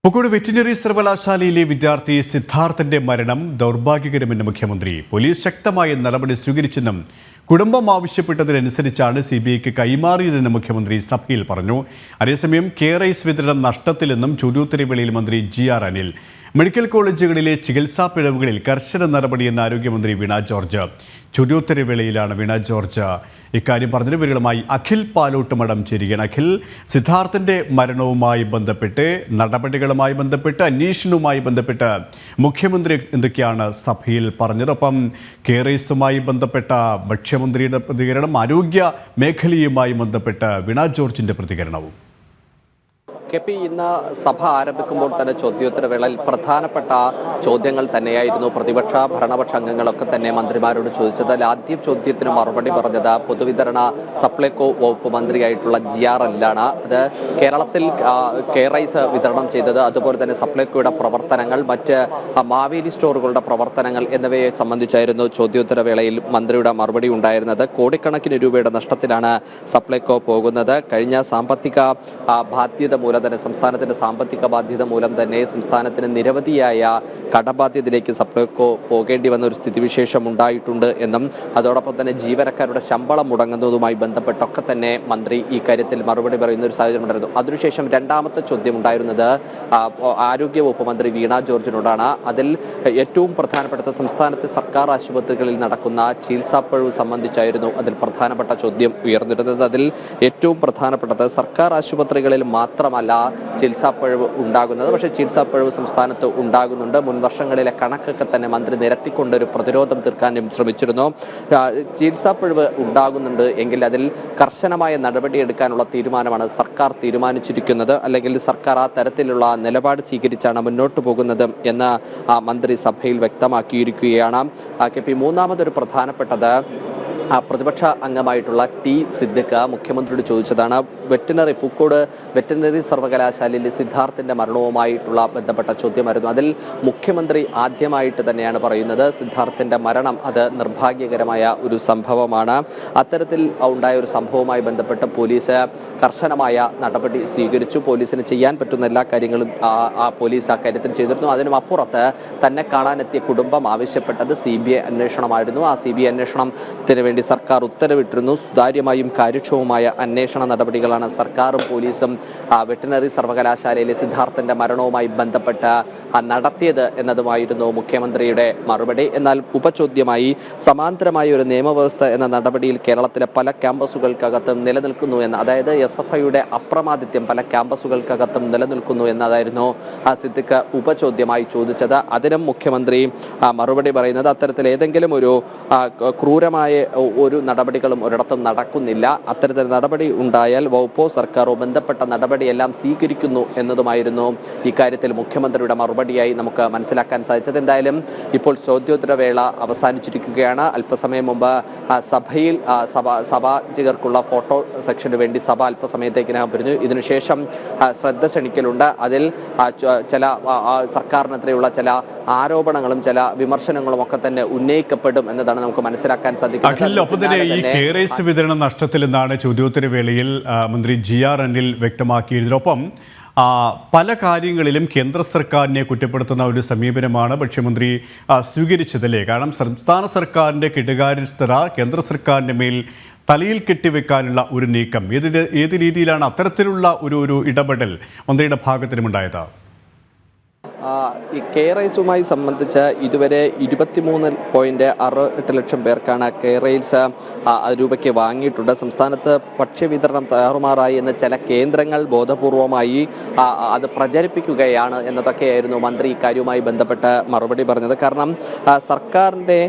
Pookode veterinary സർവകലാശാലയിലെ വിദ്യാർത്ഥി സിദ്ധാർത്ഥന്റെ മരണം ദൗർഭാഗ്യകരമെന്ന് മുഖ്യമന്ത്രി. പോലീസ് ശക്തമായ നടപടി സ്വീകരിച്ചെന്നും കുടുംബം ആവശ്യപ്പെട്ടതിനനുസരിച്ചാണ് CBIക്ക് കൈമാറിയതെന്ന് മുഖ്യമന്ത്രി സഭയിൽ പറഞ്ഞു. അതേസമയം കെയർ റൈസ് വിതരണം നഷ്ടത്തിലെന്നും ചോദ്യോത്തരവേളയിൽ മന്ത്രി GR അനിൽ. മെഡിക്കൽ കോളേജുകളിലെ ചികിത്സാ പിഴവുകളിൽ കർശന നടപടിയെന്ന് ആരോഗ്യമന്ത്രി വീണ ജോർജ്. ചോദ്യോത്തരവേളയിലാണ് വീണ ജോർജ് ഇക്കാര്യം പറഞ്ഞത്. വിവരങ്ങളുമായി അഖിൽ പാലോട്ട് മഠം ചേരുകയാണ്. അഖിൽ, സിദ്ധാർത്ഥന്റെ മരണവുമായി ബന്ധപ്പെട്ട്, നടപടികളുമായി ബന്ധപ്പെട്ട്, അന്വേഷണവുമായി ബന്ധപ്പെട്ട് മുഖ്യമന്ത്രി എന്തൊക്കെയാണ് സഭയിൽ പറഞ്ഞത്? ഒപ്പം കെയർ റൈസുമായി ബന്ധപ്പെട്ട ഭക്ഷ്യമന്ത്രിയുടെ പ്രതികരണം, ആരോഗ്യ മേഖലയുമായി ബന്ധപ്പെട്ട് വീണ ജോർജിന്റെ പ്രതികരണവും. KP ഇന്ന് സഭ ആരംഭിക്കുമ്പോൾ തന്നെ ചോദ്യോത്തരവേളയിൽ പ്രധാനപ്പെട്ട ചോദ്യങ്ങൾ തന്നെയായിരുന്നു പ്രതിപക്ഷ ഭരണപക്ഷ അംഗങ്ങളൊക്കെ തന്നെ മന്ത്രിമാരോട് ചോദിച്ചത്. ആദ്യം ചോദ്യത്തിന് മറുപടി പറഞ്ഞത് പൊതുവിതരണ സപ്ലൈകോ വകുപ്പ് മന്ത്രിയായിട്ടുള്ള GR അനിലാണ്. അത് കേരളത്തിൽ കെയർ റൈസ് വിതരണം ചെയ്തത്, അതുപോലെ തന്നെ സപ്ലൈകോയുടെ പ്രവർത്തനങ്ങൾ, മറ്റ് മാവേലി സ്റ്റോറുകളുടെ പ്രവർത്തനങ്ങൾ എന്നിവയെ സംബന്ധിച്ചായിരുന്നു ചോദ്യോത്തരവേളയിൽ മന്ത്രിയുടെ മറുപടി ഉണ്ടായിരുന്നത്. കോടിക്കണക്കിന് രൂപയുടെ നഷ്ടത്തിലാണ് സപ്ലൈകോ പോകുന്നത്. കഴിഞ്ഞ സാമ്പത്തിക ബാധ്യത മൂലം തന്നെ, സംസ്ഥാനത്തിന്റെ സാമ്പത്തിക ബാധ്യത മൂലം തന്നെ സംസ്ഥാനത്തിന് നിരവധിയായ കടബാധ്യതയിലേക്ക് സപ്ലൈകോ പോകേണ്ടി വന്ന ഒരു സ്ഥിതിവിശേഷം ഉണ്ടായിട്ടുണ്ട് എന്നും അതോടൊപ്പം തന്നെ ജീവനക്കാരുടെ ശമ്പളം മുടങ്ങുന്നതുമായി ബന്ധപ്പെട്ടൊക്കെ തന്നെ മന്ത്രി ഈ കാര്യത്തിൽ മറുപടി പറയുന്ന ഒരു സാഹചര്യം ഉണ്ടായിരുന്നു. അതിനുശേഷം രണ്ടാമത്തെ ചോദ്യം ഉണ്ടായിരുന്നത് ആരോഗ്യവകുപ്പ് മന്ത്രി വീണ ജോർജിനോടാണ്. അതിൽ ഏറ്റവും പ്രധാനപ്പെട്ട സംസ്ഥാനത്തെ സർക്കാർ ആശുപത്രികളിൽ നടക്കുന്ന ചികിത്സാപ്പിഴവ് സംബന്ധിച്ചായിരുന്നു അതിൽ പ്രധാനപ്പെട്ട ചോദ്യം ഉയർന്നിരുന്നത്. അതിൽ ഏറ്റവും പ്രധാനപ്പെട്ടത് സർക്കാർ ആശുപത്രികളിൽ മാത്രമല്ല ചികിത്സാപ്പിഴവ് ഉണ്ടാകുന്നത്, പക്ഷേ ചികിത്സാപ്പിഴവ് സംസ്ഥാനത്ത് ഉണ്ടാകുന്നുണ്ട്. മുൻ വർഷങ്ങളിലെ കണക്കൊക്കെ തന്നെ മന്ത്രി നിരത്തിക്കൊണ്ടൊരു പ്രതിരോധം തീർക്കാനും ശ്രമിച്ചിരുന്നു. ചികിത്സാപ്പിഴവ് ഉണ്ടാകുന്നുണ്ട് എങ്കിൽ അതിൽ കർശനമായ നടപടിയെടുക്കാനുള്ള തീരുമാനമാണ് സർക്കാർ തീരുമാനിച്ചിരിക്കുന്നത്, അല്ലെങ്കിൽ സർക്കാർ ആ തരത്തിലുള്ള നിലപാട് സ്വീകരിച്ചാണ് മുന്നോട്ട് പോകുന്നത് എന്ന് മന്ത്രി സഭയിൽ വ്യക്തമാക്കിയിരിക്കുകയാണ്. KP മൂന്നാമതൊരു പ്രധാനപ്പെട്ടത് പ്രതിപക്ഷ അംഗമായിട്ടുള്ള T സിദ്ദിഖ് മുഖ്യമന്ത്രിയോട് ചോദിച്ചതാണ്. പുക്കോട് വെറ്റിനറി സർവകലാശാലയിലെ സിദ്ധാർത്ഥന്റെ മരണവുമായിട്ടുള്ള ബന്ധപ്പെട്ട ചോദ്യമായിരുന്നു. അതിൽ മുഖ്യമന്ത്രി ആദ്യമായിട്ട് തന്നെയാണ് പറയുന്നത് സിദ്ധാർത്ഥന്റെ മരണം അത് നിർഭാഗ്യകരമായ ഒരു സംഭവമാണ്. അത്തരത്തിൽ ഉണ്ടായ ഒരു സംഭവവുമായി ബന്ധപ്പെട്ട് പോലീസ് കർശനമായ നടപടി സ്വീകരിച്ചു. പോലീസിന് ചെയ്യാൻ പറ്റുന്ന എല്ലാ കാര്യങ്ങളും പോലീസ് ആ കാര്യത്തിൽ ചെയ്തിരുന്നു. അതിനും അപ്പുറത്ത് തന്നെ കാണാനെത്തിയ കുടുംബം ആവശ്യപ്പെട്ടത് CBI അന്വേഷണമായിരുന്നു. ആ CBI അന്വേഷണത്തിന് വേണ്ടി സർക്കാർ ഉത്തരവിട്ടിരുന്നു. സുതാര്യമായും കാര്യക്ഷമവുമായ അന്വേഷണ നടപടികളാണ് സർക്കാരും പോലീസും വെറ്റിനറി സർവകലാശാലയിലെ സിദ്ധാർത്ഥന്റെ മരണവുമായി ബന്ധപ്പെട്ട് നടത്തിയത് എന്നതുമായിരുന്നു മുഖ്യമന്ത്രിയുടെ മറുപടി. എന്നാൽ ഉപചോദ്യമായി സമാന്തരമായ ഒരു നിയമവ്യവസ്ഥ എന്ന നടപടിയിൽ കേരളത്തിലെ പല ക്യാമ്പസുകൾക്കകത്തും നിലനിൽക്കുന്നു എന്ന്, അതായത് SFIയുടെ അപ്രമാദിത്യം പല ക്യാമ്പസുകൾക്കകത്തും നിലനിൽക്കുന്നു എന്നതായിരുന്നു സിദ്ദിഖ് ഉപചോദ്യമായി ചോദിച്ചത്. അതിനും മുഖ്യമന്ത്രി മറുപടി പറയുന്നത് അത്തരത്തിൽ ഏതെങ്കിലും ഒരു ക്രൂരമായ ഒരു നടപടികളും ഒരിടത്തും നടക്കുന്നില്ല. അത്തരത്തിൽ നടപടി ഉണ്ടായാൽ വകുപ്പോ സർക്കാരോ ബന്ധപ്പെട്ട നടപടിയെല്ലാം സ്വീകരിക്കുന്നു എന്നതുമായിരുന്നു ഇക്കാര്യത്തിൽ മുഖ്യമന്ത്രിയുടെ മറുപടിയായി നമുക്ക് മനസ്സിലാക്കാൻ സാധിച്ചത്. എന്തായാലും ഇപ്പോൾ ചോദ്യോത്തരവേള അവസാനിച്ചിരിക്കുകയാണ്. അല്പസമയം മുമ്പ് സഭയിൽ സഭാജികർക്കുള്ള ഫോട്ടോ സെക്ഷന് വേണ്ടി സഭ അല്പസമയത്തേക്കിനകം പിരിഞ്ഞു. ഇതിനുശേഷം ശ്രദ്ധ ക്ഷണിക്കലുണ്ട്. അതിൽ ചില സർക്കാരിനെതിരെയുള്ള ചില ആരോപണങ്ങളും ചില വിമർശനങ്ങളും ഒക്കെ തന്നെ ഉന്നയിക്കപ്പെടും എന്നതാണ് നമുക്ക് മനസ്സിലാക്കാൻ സാധിക്കുന്നത്. ഒപ്പം തന്നെ ഈ കെയർ റൈസ് വിതരണം നഷ്ടത്തിലെന്നാണ് ചോദ്യോത്തരവേളയിൽ മന്ത്രി GR അനിൽ വ്യക്തമാക്കിയതിനൊപ്പം പല കാര്യങ്ങളിലും കേന്ദ്ര സർക്കാരിനെ കുറ്റപ്പെടുത്തുന്ന ഒരു സമീപനമാണ് ഭക്ഷ്യമന്ത്രി സ്വീകരിച്ചതല്ലേ? കാരണം സംസ്ഥാന സർക്കാരിൻ്റെ കെടുകാര്യസ്ഥത കേന്ദ്ര സർക്കാരിൻ്റെ മേൽ തലയിൽ കെട്ടിവെക്കാനുള്ള ഒരു നീക്കം ഏത് രീതിയിലാണ് അത്തരത്തിലുള്ള ഒരു ഇടപെടൽ മന്ത്രിയുടെ ഭാഗത്തിനുമുണ്ടായത്? ഈ കെയർ റൈസുമായി സംബന്ധിച്ച് ഇതുവരെ 23.68 ലക്ഷം പേർക്കാണ് കെയർ റൈസ് രൂപയ്ക്ക് വാങ്ങിയിട്ടുണ്ട്. സംസ്ഥാനത്ത് ഭക്ഷ്യവിതരണം താറുമാറായി എന്ന് ചില കേന്ദ്രങ്ങൾ ബോധപൂർവമായി അത് പ്രചരിപ്പിക്കുകയാണ് എന്നതൊക്കെയായിരുന്നു മന്ത്രി ഇക്കാര്യവുമായി ബന്ധപ്പെട്ട് മറുപടി പറഞ്ഞത്. കാരണം സർക്കാരിൻ്റെ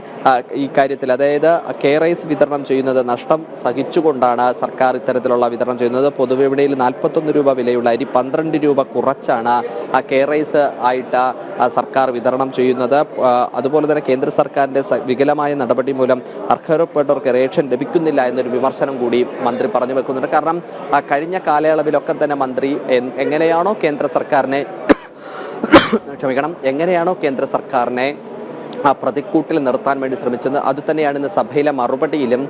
ഈ കാര്യത്തിൽ, അതായത് കെയർ റൈസ് വിതരണം ചെയ്യുന്നത് നഷ്ടം സഹിച്ചുകൊണ്ടാണ് സർക്കാർ ഇത്തരത്തിലുള്ള വിതരണം ചെയ്യുന്നത്. പൊതുവിപണിയിൽ 41 രൂപ വിലയുള്ള അരി 12 രൂപ കുറച്ചാണ് കെയർ റൈസ് ആയിട്ട് സർക്കാർ വിതരണം ചെയ്യുന്നത്. അതുപോലെ തന്നെ കേന്ദ്ര സർക്കാരിന്റെ വികലമായ നടപടി മൂലം അർഹതപ്പെട്ടവർക്ക് റേഷൻ ലഭിക്കുന്നില്ല എന്നൊരു വിമർശനം കൂടി മന്ത്രി പറഞ്ഞു വെക്കുന്നുണ്ട്. കാരണം കഴിഞ്ഞ കാലയളവിലൊക്കെ തന്നെ മന്ത്രി എങ്ങനെയാണോ കേന്ദ്ര സർക്കാരിനെ പ്രതിക്കൂട്ടിൽ നിർത്താൻ വേണ്ടി ശ്രമിച്ചത്. അതുതന്നെയാണ് ഇന്ന് സഭയിലെ മറുപടിയിലും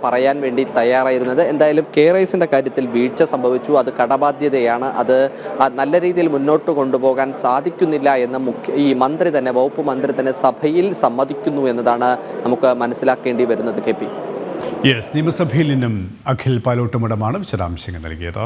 പറയാൻ വേണ്ടി തയ്യാറായിരുന്നത്. എന്തായാലും KRISന്റെ കാര്യത്തിൽ വീഴ്ച സംഭവിച്ചു, അത് കടബാധ്യതയാണ്, അത് നല്ല രീതിയിൽ മുന്നോട്ട് കൊണ്ടുപോകാൻ സാധിക്കുന്നില്ല എന്ന് ഈ മന്ത്രി തന്നെ, വകുപ്പ് മന്ത്രി തന്നെ സഭയിൽ സമ്മതിക്കുന്നു എന്നതാണ് നമുക്ക് മനസ്സിലാക്കേണ്ടി വരുന്നത്. KP യെസ്, നിയമസഭയിൽ നിന്നും അഖിൽ പാലോട്ടുമടമാണ് വിശദാംശങ്ങൾ നൽകിയത്.